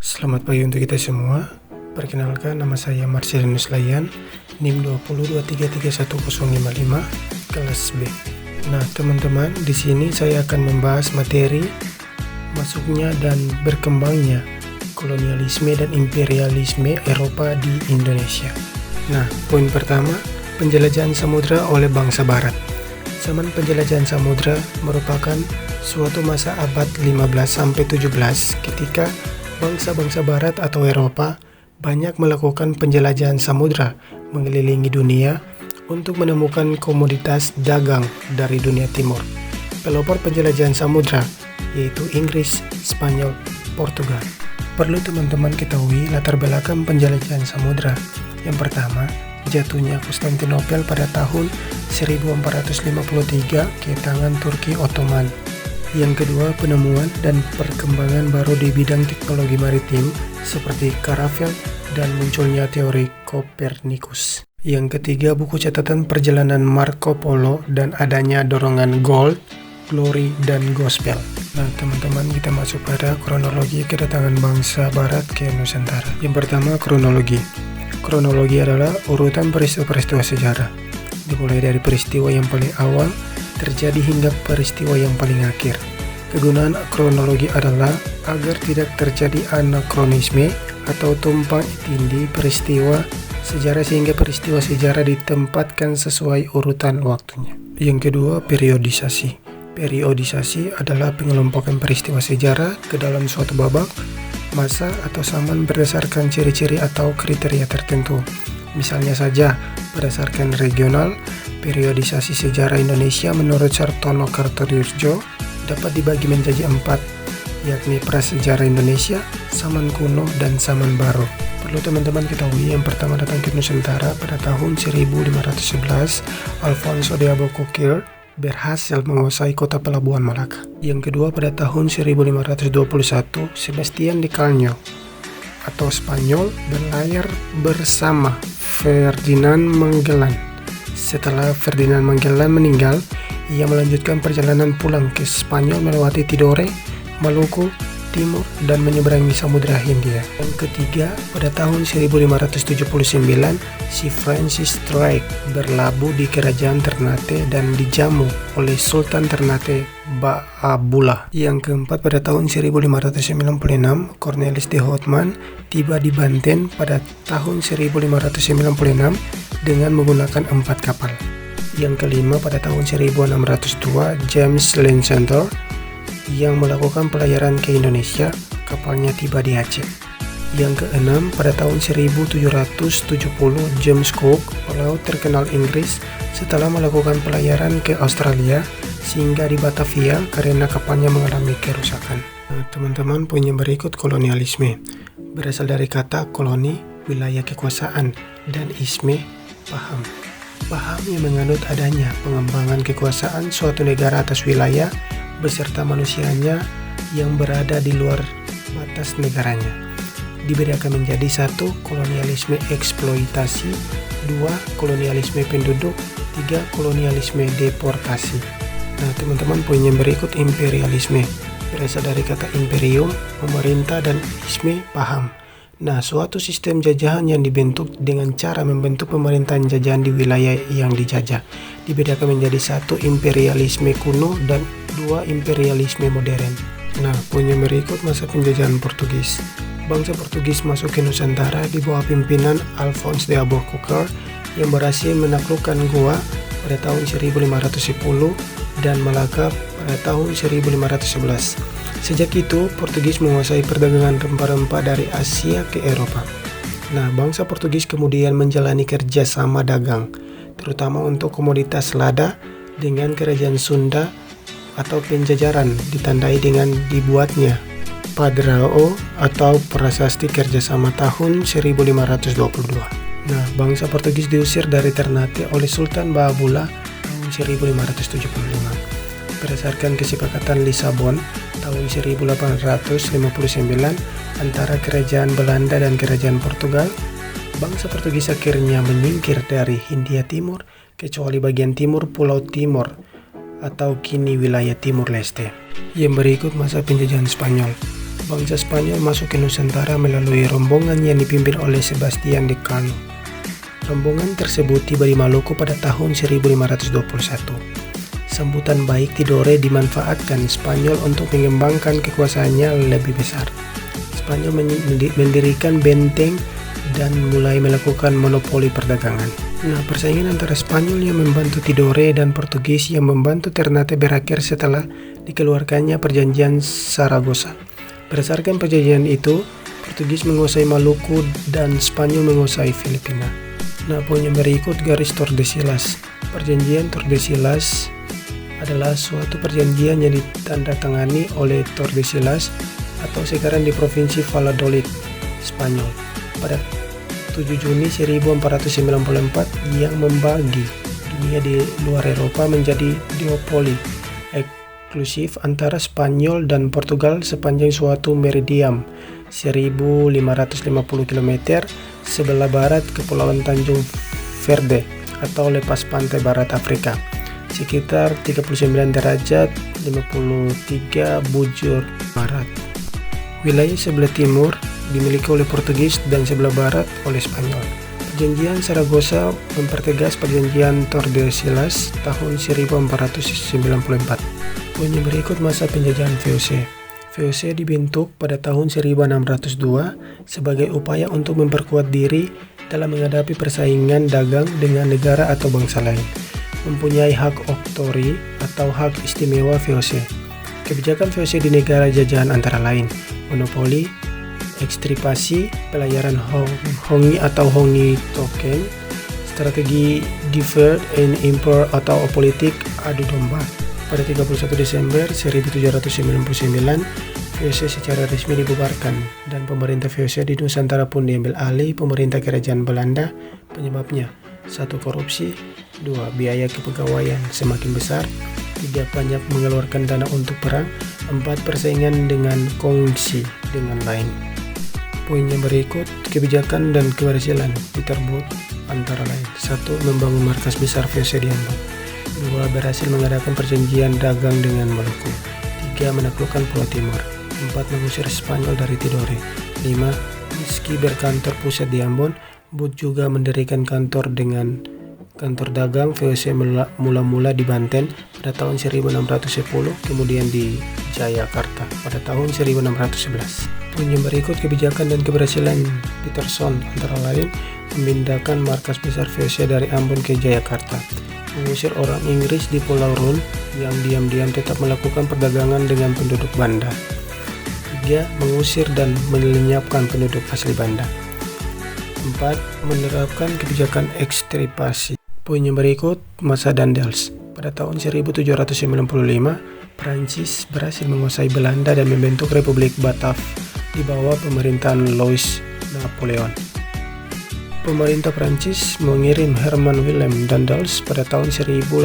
Selamat pagi untuk kita semua. Perkenalkan, nama saya Marcelinus Layan, NIM 2023311055, kelas B. Nah, teman-teman, di sini saya akan membahas materi masuknya dan berkembangnya kolonialisme dan imperialisme Eropa di Indonesia. Nah, poin pertama, penjelajahan samudra oleh bangsa barat. Zaman penjelajahan samudra merupakan suatu masa abad 15-17 ketika bangsa-bangsa barat atau Eropa banyak melakukan penjelajahan samudra mengelilingi dunia untuk menemukan komoditas dagang dari dunia timur. Pelopor penjelajahan samudra yaitu Inggris, Spanyol, Portugal. Perlu teman-teman ketahui latar belakang penjelajahan samudra. Yang pertama, jatuhnya Konstantinopel pada tahun 1453 ke tangan Turki Ottoman. Yang kedua, penemuan dan perkembangan baru di bidang teknologi maritim seperti Caravel dan munculnya teori Kopernikus. Yang ketiga, buku catatan perjalanan Marco Polo dan adanya dorongan gold, glory, dan gospel. Nah, teman-teman, kita masuk pada kronologi kedatangan bangsa barat ke Nusantara. Yang pertama, kronologi. Kronologi adalah urutan peristiwa-peristiwa sejarah, dimulai dari peristiwa yang paling awal terjadi hingga peristiwa yang paling akhir. Kegunaan kronologi adalah agar tidak terjadi anakronisme atau tumpang tindih peristiwa sejarah sehingga peristiwa sejarah ditempatkan sesuai urutan waktunya. Yang kedua, periodisasi. Periodisasi adalah pengelompokan peristiwa sejarah ke dalam suatu babak, masa atau zaman berdasarkan ciri-ciri atau kriteria tertentu. Misalnya saja, berdasarkan regional, periodisasi sejarah Indonesia menurut Sartono Kartodirjo dapat dibagi menjadi 4, yakni prasejarah Indonesia, zaman kuno, dan zaman baru. Perlu teman-teman ketahui, yang pertama datang ke Nusantara pada tahun 1511, Alfonso de Albuquerque berhasil menguasai kota pelabuhan Malaka. Yang kedua pada tahun 1521, Sebastian de Calño atau Spanyol berlayar bersama Ferdinand Magellan. Setelah Ferdinand Magellan meninggal, ia melanjutkan perjalanan pulang ke Spanyol melewati Tidore, Maluku, Timur, dan menyeberangi Samudra Hindia. Yang ketiga, pada tahun 1579, si Francis Drake berlabuh di kerajaan Ternate dan dijamu oleh Sultan Ternate Ba'abullah. Yang keempat, pada tahun 1596, Cornelis de Houtman tiba di Banten pada tahun 1596 dengan menggunakan 4 kapal. Yang kelima, pada tahun 1602, James Lancaster yang melakukan pelayaran ke Indonesia, kapalnya tiba di Aceh. Yang keenam, pada tahun 1770, James Cook, pelaut terkenal Inggris, setelah melakukan pelayaran ke Australia, singgah di Batavia karena kapalnya mengalami kerusakan. Nah, teman-teman, poin yang berikut, kolonialisme. Berasal dari kata koloni, wilayah kekuasaan, dan isme, paham. Paham yang menganut adanya pengembangan kekuasaan suatu negara atas wilayah beserta manusianya yang berada di luar batas negaranya. Dibedakan menjadi 1. Kolonialisme eksploitasi, 2. Kolonialisme penduduk, 3. Kolonialisme deportasi. Nah, teman-teman, poin yang berikut, imperialisme. Berasal dari kata imperium, pemerintah, dan isme, paham. Nah, suatu sistem jajahan yang dibentuk dengan cara membentuk pemerintahan jajahan di wilayah yang dijajah. Dibedakan menjadi 1. Imperialisme kuno dan 2. Imperialisme modern. Nah, poin yang berikut, masa penjajahan Portugis. Bangsa Portugis masuk ke Nusantara di bawah pimpinan Alfonso de Albuquerque yang berhasil menaklukkan Goa pada tahun 1510 dan Malaka pada tahun 1511. Sejak itu, Portugis menguasai perdagangan rempah-rempah dari Asia ke Eropa. Nah, bangsa Portugis kemudian menjalani kerjasama dagang, terutama untuk komoditas lada dengan kerajaan Sunda atau penjajaran, ditandai dengan dibuatnya Padrao atau Prasasti Kerjasama tahun 1522. Nah, bangsa Portugis diusir dari Ternate oleh Sultan Ba'abullah tahun 1575. Berdasarkan kesepakatan Lisabon tahun 1859 antara kerajaan Belanda dan kerajaan Portugal, bangsa Portugis akhirnya menyingkir dari Hindia Timur kecuali bagian timur Pulau Timor atau kini wilayah Timur Leste. Yang berikut, masa penjajahan Spanyol. bangsa Spanyol masuk ke Nusantara melalui rombongan yang dipimpin oleh Sebastian de Cano. Rombongan tersebut tiba di Maluku pada tahun 1521. Sambutan baik Tidore dimanfaatkan Spanyol untuk mengembangkan kekuasaannya lebih besar. Spanyol mendirikan benteng dan mulai melakukan monopoli perdagangan. Nah, persaingan antara Spanyol yang membantu Tidore dan Portugis yang membantu Ternate berakhir setelah dikeluarkannya Perjanjian Saragossa. Berdasarkan perjanjian itu, Portugis menguasai Maluku dan Spanyol menguasai Filipina. Nah, poin yang berikut garis Tordesillas. Perjanjian Tordesillas adalah suatu perjanjian yang ditandatangani oleh Tordesillas atau sekarang di Provinsi Valladolid, Spanyol, pada 7 Juni 1494 yang membagi dunia di luar Eropa menjadi duopoli eksklusif antara Spanyol dan Portugal sepanjang suatu meridian 1550 km sebelah barat Kepulauan Tanjung Verde atau lepas pantai barat Afrika, sekitar 39 derajat 53 bujur barat. Wilayah sebelah timur dimiliki oleh Portugis dan sebelah barat oleh Spanyol. Perjanjian Saragossa mempertegas perjanjian Tordesillas tahun 1494. Poin yang berikut masa penjajahan VOC. VOC dibentuk pada tahun 1602 sebagai upaya untuk memperkuat diri dalam menghadapi persaingan dagang dengan negara atau bangsa lain. Mempunyai hak oktori atau hak istimewa VOC. Kebijakan VOC di negara jajahan antara lain monopoli, ekstripasi, pelayaran hongi atau hongi token, strategi deferred and import atau politik adu domba. Pada 31 Desember 1799, VOC secara resmi dibubarkan dan pemerintah VOC di Nusantara pun diambil alih pemerintah Kerajaan Belanda. Penyebabnya 1. Korupsi, 2. Biaya kepegawaian semakin besar, 3. Banyak mengeluarkan dana untuk perang, 4. Persaingan dengan kongsi dengan lain. Poin yang berikut, kebijakan dan keberhasilan Peter Both antara lain. 1. Membangun markas besar VOC di Ambon. 2. Berhasil mengadakan perjanjian dagang dengan Maluku. 3. Menaklukkan Pulau Timur. 4. Mengusir Spanyol dari Tidore. 5. Meski berkantor pusat di Ambon, Both juga mendirikan kantor dagang VOC mula-mula di Banten pada tahun 1610, kemudian di Jayakarta pada tahun 1611. Poin yang berikut kebijakan dan keberhasilan Peterson antara lain memindahkan markas besar VOC dari Ambon ke Jayakarta, mengusir orang Inggris di Pulau Rune yang diam-diam tetap melakukan perdagangan dengan penduduk Banda. 3. Mengusir dan melenyapkan penduduk asli Banda. 4. Menerapkan kebijakan ekstripasi. Poin yang berikut masa Daendels. Pada tahun 1795, Prancis berhasil menguasai Belanda dan membentuk Republik Batav di bawah pemerintahan Louis Napoleon. Pemerintah Prancis mengirim Herman Willem Daendels pada tahun 1808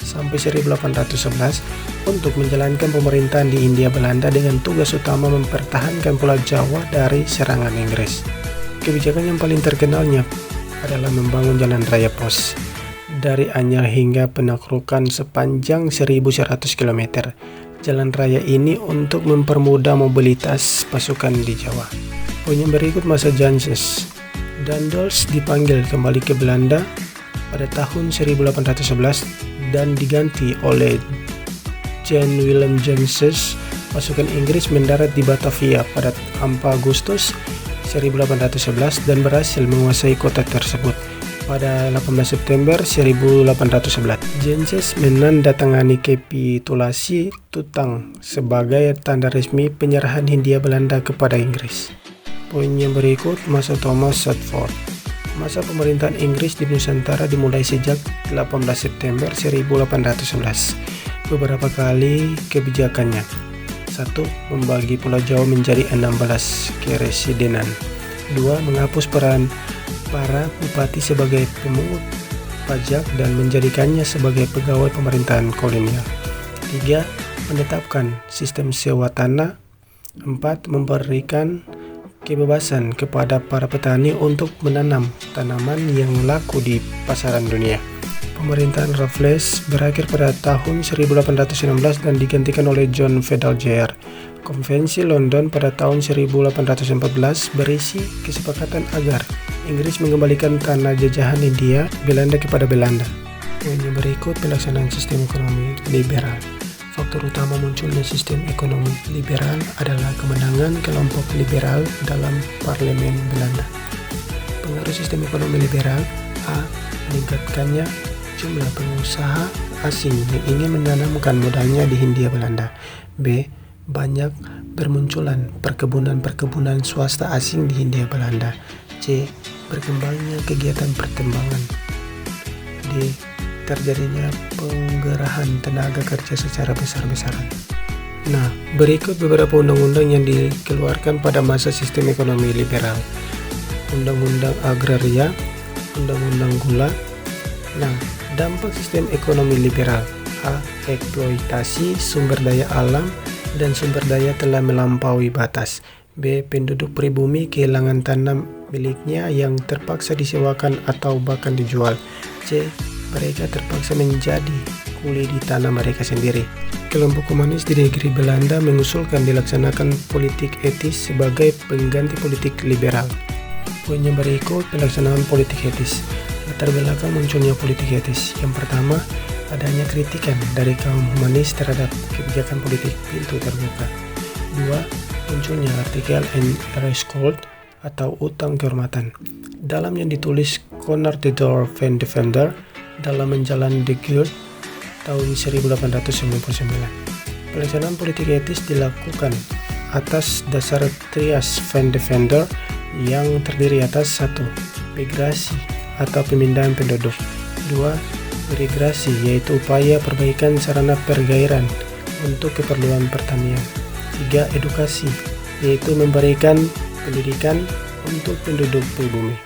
sampai 1811 untuk menjalankan pemerintahan di Hindia Belanda dengan tugas utama mempertahankan Pulau Jawa dari serangan Inggris. Kebijakan yang paling terkenalnya adalah membangun jalan raya pos dari Anyar hingga penaklukan sepanjang 1.100 km. Jalan raya ini untuk mempermudah mobilitas pasukan di Jawa. Poin yang berikut masa Janssens. Daendels dipanggil kembali ke Belanda pada tahun 1811 dan diganti oleh Jan Willem Janssens. Pasukan Inggris mendarat di Batavia pada 4 Agustus 1811 dan berhasil menguasai kota tersebut pada 18 September 1811. Janssens menandatangani kapitulasi Tutang sebagai tanda resmi penyerahan Hindia Belanda kepada Inggris. Poin yang berikut masa Thomas Sandford. Masa pemerintahan Inggris di Nusantara dimulai sejak 18 September 1811. Beberapa kali kebijakannya. 1. Membagi Pulau Jawa menjadi 16 keresidenan. 2. Menghapus peran para bupati sebagai pemungut pajak dan menjadikannya sebagai pegawai pemerintahan kolonial. 3. Menetapkan sistem sewa tanah. 4. Memberikan kebebasan kepada para petani untuk menanam tanaman yang laku di pasaran dunia. Pemerintahan Raffles berakhir pada tahun 1816 dan digantikan oleh John Feudal Jr. Konvensi London pada tahun 1814 berisi kesepakatan agar Inggris mengembalikan tanah jajahan Hindia Belanda kepada Belanda. Poin yang berikut pelaksanaan sistem ekonomi liberal. Faktor utama munculnya sistem ekonomi liberal adalah kemenangan kelompok liberal dalam parlemen Belanda. Pengaruh sistem ekonomi liberal: A. Meningkatkannya jumlah pengusaha asing yang ingin menanamkan modalnya di Hindia Belanda. B. Banyak bermunculan perkebunan swasta asing di Hindia Belanda. C. Berkembangnya kegiatan pertambangan. D. Terjadinya penggerahan tenaga kerja secara besar-besaran. Nah, berikut beberapa undang-undang yang dikeluarkan pada masa sistem ekonomi liberal. Undang-undang Agraria, Undang-undang Gula. Nah, dampak sistem ekonomi liberal: A. Eksploitasi sumber daya alam dan sumber daya telah melampaui batas. B. Penduduk pribumi kehilangan tanah miliknya yang terpaksa disewakan atau bahkan dijual. C. Mereka terpaksa menjadi kuli di tanah mereka sendiri. Kelompok komunis di negeri Belanda mengusulkan dilaksanakan politik etis sebagai pengganti politik liberal. Poin yang berikut pelaksanaan politik etis. Latar belakang munculnya politik etis: yang pertama, adanya kritikan dari kaum humanis terhadap kebijakan politik pintu terbuka. 2. Munculnya artikel Enrecht atau utang kehormatan, dalam yang ditulis Konrad de Door van Deventer dalam menjalan De Guild tahun 1899. Pelaksanaan politik etis dilakukan atas dasar trias van Deventer yang terdiri atas 1. Migrasi atau pemindahan penduduk. 2. Irigasi, yaitu upaya perbaikan sarana pergairan untuk keperluan pertanian. 3. Edukasi, yaitu memberikan pendidikan untuk penduduk pribumi.